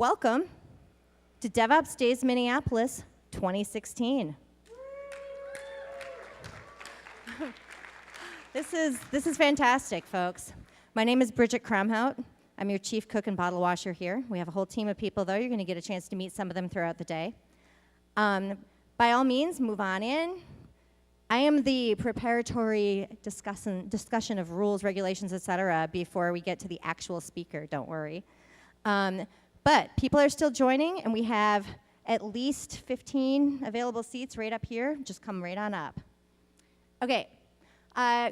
Welcome to DevOps Days Minneapolis 2016. This is fantastic, folks. My name is Bridget Kromhout. I'm your chief cook and bottle washer here. We have a whole team of people, though. You're going to get a chance to meet some of them throughout the day. By all means, move on in. I am the preparatory discussion of rules, regulations, etc. before we get to the actual speaker, don't worry. But people are still joining, and we have at least 15 available seats right up here. Just come right on up. Okay,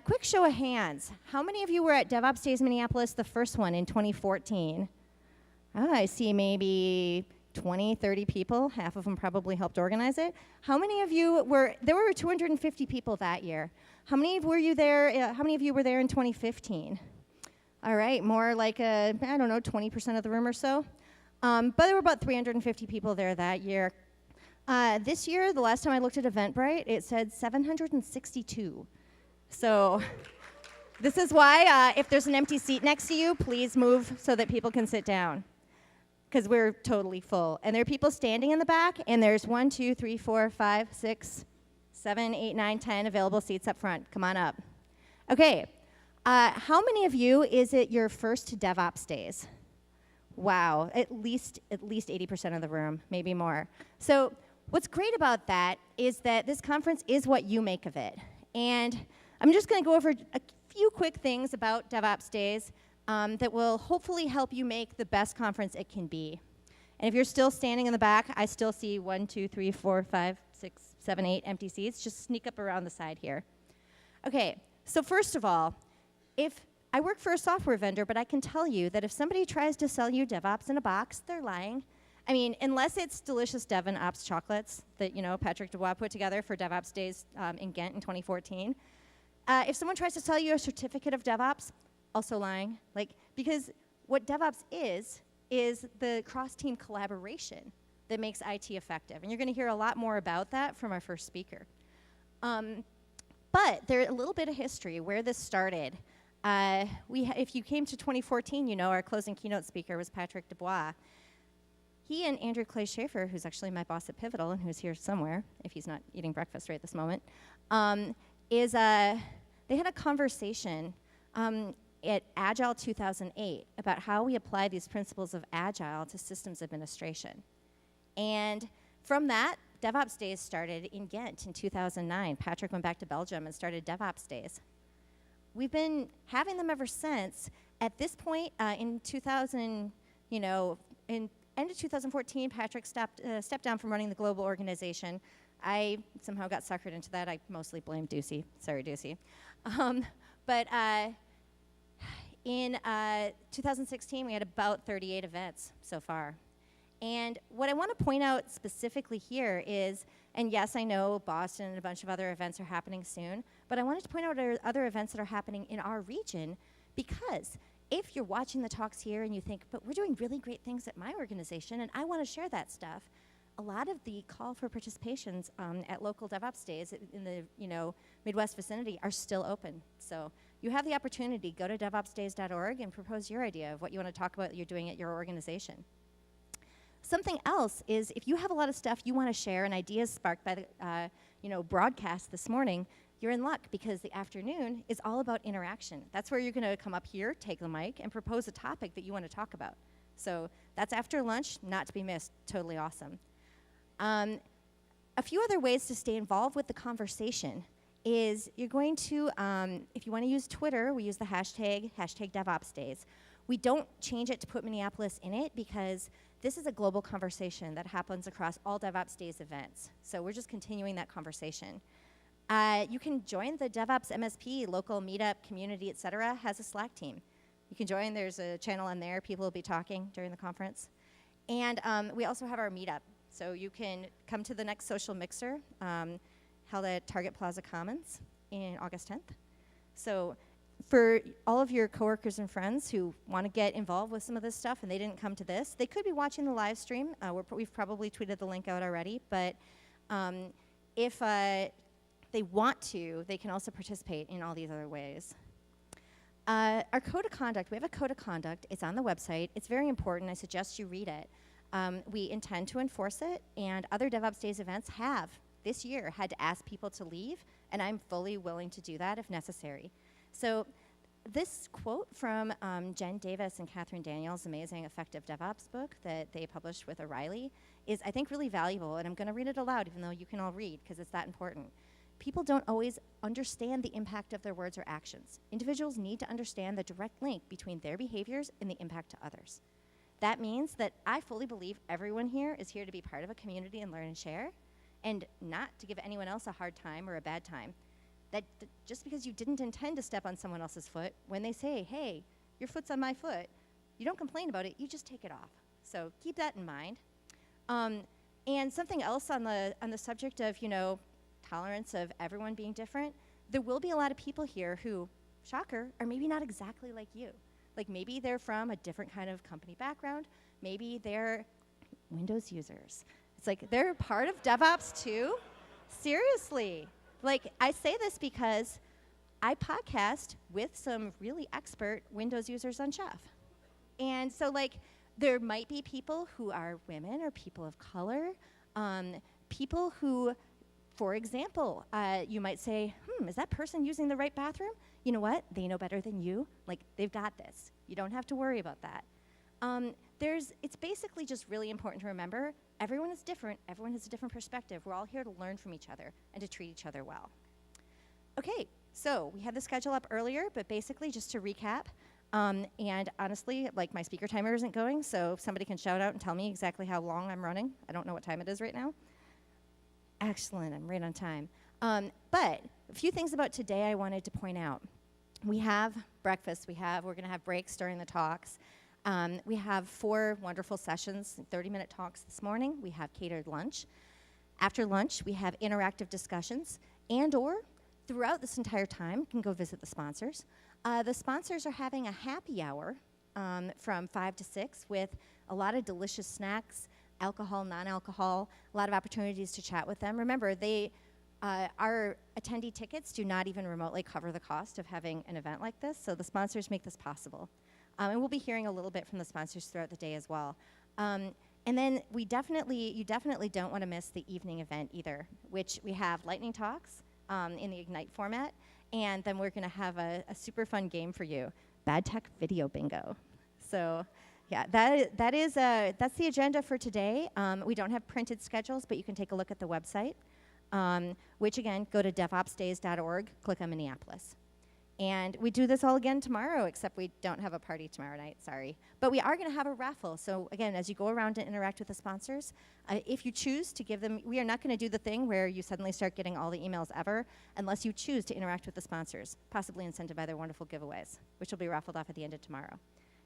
quick show of hands. How many of you were at DevOps Days Minneapolis, the first one in 2014? Oh, I see maybe 20, 30 people. Half of them probably helped organize it. How many of you were, there were 250 people that year. How many were you there, how many of you were there in 2015? All right, more like, I don't know, 20% of the room or so. But there were about 350 people there that year. This year, the last time I looked at Eventbrite, it said 762. So this is why if there's an empty seat next to you, please move so that people can sit down, because we're totally full. And there are people standing in the back, and there's 1, 2, 3, 4, 5, 6, 7, 8, 9, 10 available seats up front. Come on up. Okay, how many of you is it your first DevOps Days? Wow, at least 80% of the room, maybe more. So what's great about that is that this conference is what you make of it. And I'm just going to go over a few quick things about DevOps Days that will hopefully help you make the best conference it can be. And if you're still standing in the back, I still see 1, 2, 3, 4, 5, 6, 7, 8 empty seats. Just sneak up around the side here. Okay, so first of all, if I work for a software vendor, but I can tell you that if somebody tries to sell you DevOps in a box, they're lying. I mean, unless it's delicious DevOps chocolates that, you know, Patrick Dubois put together for DevOps Days in Ghent in 2014. If someone tries to sell you a certificate of DevOps, also lying. Like, because what DevOps is the cross-team collaboration that makes IT effective. And you're going to hear a lot more about that from our first speaker. But there's a little bit of history where this started. If you came to 2014, you know our closing keynote speaker was Patrick Dubois. He and Andrew Clay Schaefer, who's actually my boss at Pivotal and who's here somewhere, if he's not eating breakfast right this moment, they had a conversation at Agile 2008 about how we apply these principles of Agile to systems administration. And from that, DevOps Days started in Ghent in 2009. Patrick went back to Belgium and started DevOps Days. We've been having them ever since. At this point, in 2000, you know, in end of 2014, Patrick stepped down from running the global organization. I somehow got suckered into that. I mostly blame Ducey. Sorry, Ducey. But in 2016, we had about 38 events so far. And what I want to point out specifically here is, and yes, I know Boston and a bunch of other events are happening soon, but I wanted to point out other events that are happening in our region, because if you're watching the talks here and you think, but we're doing really great things at my organization and I want to share that stuff, a lot of the call for participations at local DevOps Days in the Midwest vicinity are still open. So you have the opportunity, go to devopsdays.org and propose your idea of what you want to talk about you're doing at your organization. Something else is if you have a lot of stuff you want to share and ideas sparked by the broadcast this morning, you're in luck, because the afternoon is all about interaction. That's where you're going to come up here, take the mic, and propose a topic that you want to talk about. So that's after lunch, not to be missed, totally awesome. A few other ways to stay involved with the conversation is you're going to, if you want to use Twitter, we use the hashtag DevOpsDays. We don't change it to put Minneapolis in it because this is a global conversation that happens across all DevOps Days events. So we're just continuing that conversation. You can join the DevOps MSP, local meetup, community, etc. has a Slack team. You can join, there's a channel on there, people will be talking during the conference. And we also have our meetup. So you can come to the next social mixer held at Target Plaza Commons in August 10th. So for all of your coworkers and friends who want to get involved with some of this stuff and they didn't come to this, they could be watching the live stream. We've probably tweeted the link out already, but if they want to, they can also participate in all these other ways. Our code of conduct, we have a code of conduct. It's on the website. It's very important. I suggest you read it. We intend to enforce it, and other DevOps Days events have, this year, had to ask people to leave, and I'm fully willing to do that if necessary. So this quote from Jen Davis and Catherine Daniels' amazing Effective DevOps book that they published with O'Reilly is, I think, really valuable, and I'm going to read it aloud, even though you can all read, because it's that important. People don't always understand the impact of their words or actions. Individuals need to understand the direct link between their behaviors and the impact to others. That means that I fully believe everyone here is here to be part of a community and learn and share, and not to give anyone else a hard time or a bad time. That just because you didn't intend to step on someone else's foot, when they say, hey, your foot's on my foot, you don't complain about it, you just take it off. So keep that in mind. And something else on the subject of, tolerance of everyone being different, there will be a lot of people here who, shocker, are maybe not exactly like you. Like maybe they're from a different kind of company background. Maybe they're Windows users. It's like they're part of DevOps too? Seriously. Like I say this because I podcast with some really expert Windows users on Chef. And so there might be people who are women or people of color, people who, for example, you might say, is that person using the right bathroom? You know what? They know better than you. Like, they've got this. You don't have to worry about that. It's basically just really important to remember, everyone is different. Everyone has a different perspective. We're all here to learn from each other and to treat each other well. Okay, so we had the schedule up earlier, but basically just to recap, and honestly, my speaker timer isn't going, so if somebody can shout out and tell me exactly how long I'm running. I don't know what time it is right now. Excellent, I'm right on time. But a few things about today I wanted to point out. We have breakfast, we're gonna have breaks during the talks. We have 4 wonderful sessions, 30-minute talks this morning. We have catered lunch. After lunch, we have interactive discussions, and/or throughout this entire time, you can go visit the sponsors. The sponsors are having a happy hour from 5 to 6 with a lot of delicious snacks, alcohol, non-alcohol, a lot of opportunities to chat with them. Remember, our attendee tickets do not even remotely cover the cost of having an event like this, so the sponsors make this possible. And we'll be hearing a little bit from the sponsors throughout the day as well. And then you definitely don't want to miss the evening event either, which we have lightning talks in the Ignite format, and then we're going to have a super fun game for you, Bad Tech Video Bingo. So yeah, that's the agenda for today. We don't have printed schedules, but you can take a look at the website, which again, go to devopsdays.org, click on Minneapolis. And we do this all again tomorrow, except we don't have a party tomorrow night, sorry. But we are going to have a raffle. So again, as you go around and interact with the sponsors, if you choose to give them, we are not going to do the thing where you suddenly start getting all the emails ever, unless you choose to interact with the sponsors, possibly incented by their wonderful giveaways, which will be raffled off at the end of tomorrow.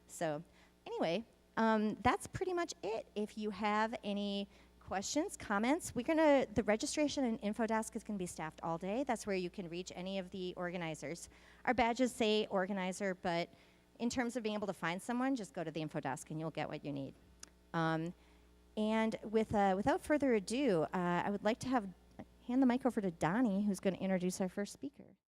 So anyway, that's pretty much it. If you have any questions, comments, the registration and info desk is going to be staffed all day. That's where you can reach any of the organizers. Our badges say organizer, but in terms of being able to find someone, just go to the info desk and you'll get what you need. And without further ado, I would like to hand the mic over to Donnie, who's going to introduce our first speaker.